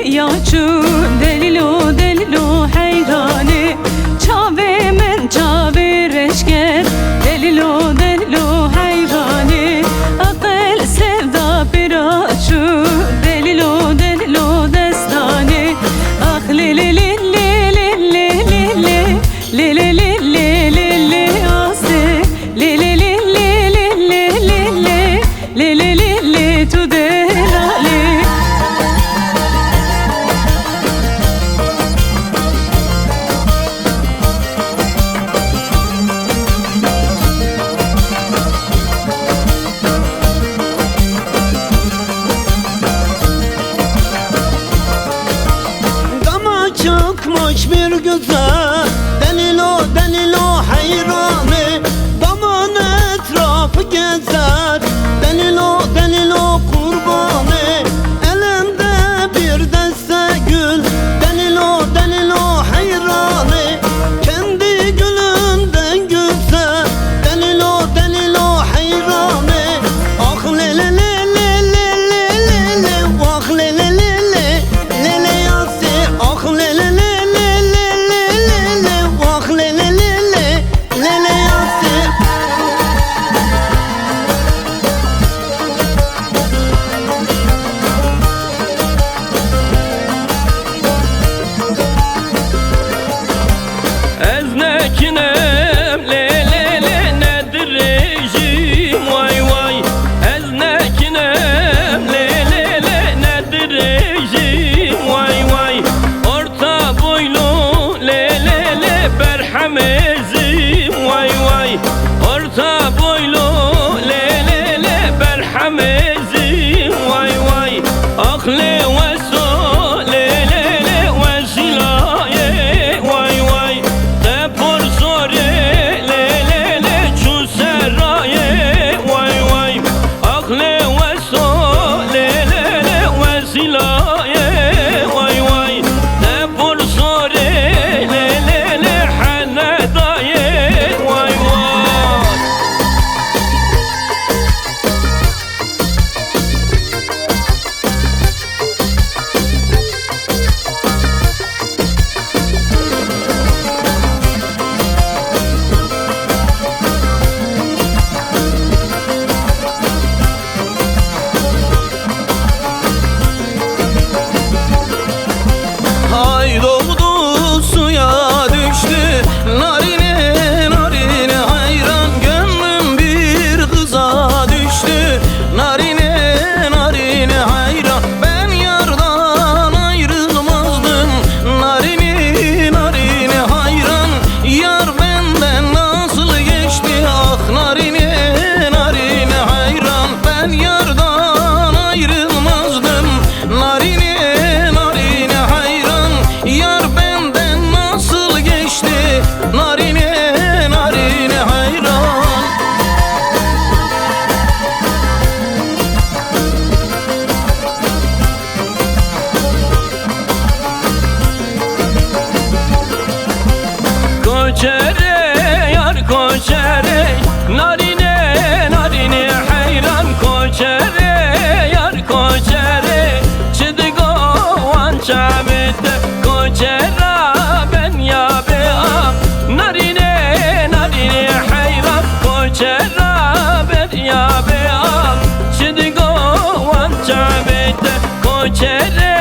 یا چو دلیلو دلیلو حیرانی چاوه من چاوه رشکت دلیلو دلیلو حیرانی اقل sevda piraçu delilu delilu destani ah li li li li li li li li li li li li li asti li li li li li li li li li li li tu delali Çıkmış bir güzel Delilo delilo hayranı Damın etrafı gezer Delilo delilo kurbanı Elinde bir deste gül Delilo delilo hayranı Kendi gülünden güzel Delilo delilo hayranı Ah le le le le le le le Ah le le le le le le yasi Ah le le Eznekinem le le le nedir rejim vay vay Eznekinem le le le nedir rejim vay vay Orta boylu le le le berhamezim vay vay Orta boylu le le le berhamezim vay vay Akle ve so le le le vesilaye vay vay Depor sore le le le çu seraye vay vay Akle ve so le le le vesilaye vay vay Depor sore le le le hanedaye vay vay Ay doğdu suya düştü Narine narine hayran Gönlüm bir kıza düştü Narine narine hayran Ben yardan ayrılmazdım Narine narine hayran Yar benden nasıl geçti Ah narine narine hayran Ben yardan ayrılmazdım Narine narine hayran Yar benden nasıl geçti Narine narine hayran Koçere yar koçere Narine narine hayran Koçere yar koçere Çıdıgo vançamete Koçera ben ya beam Narine narine hayran Koçera ben ya beam Çıdıgo vançamete Koçere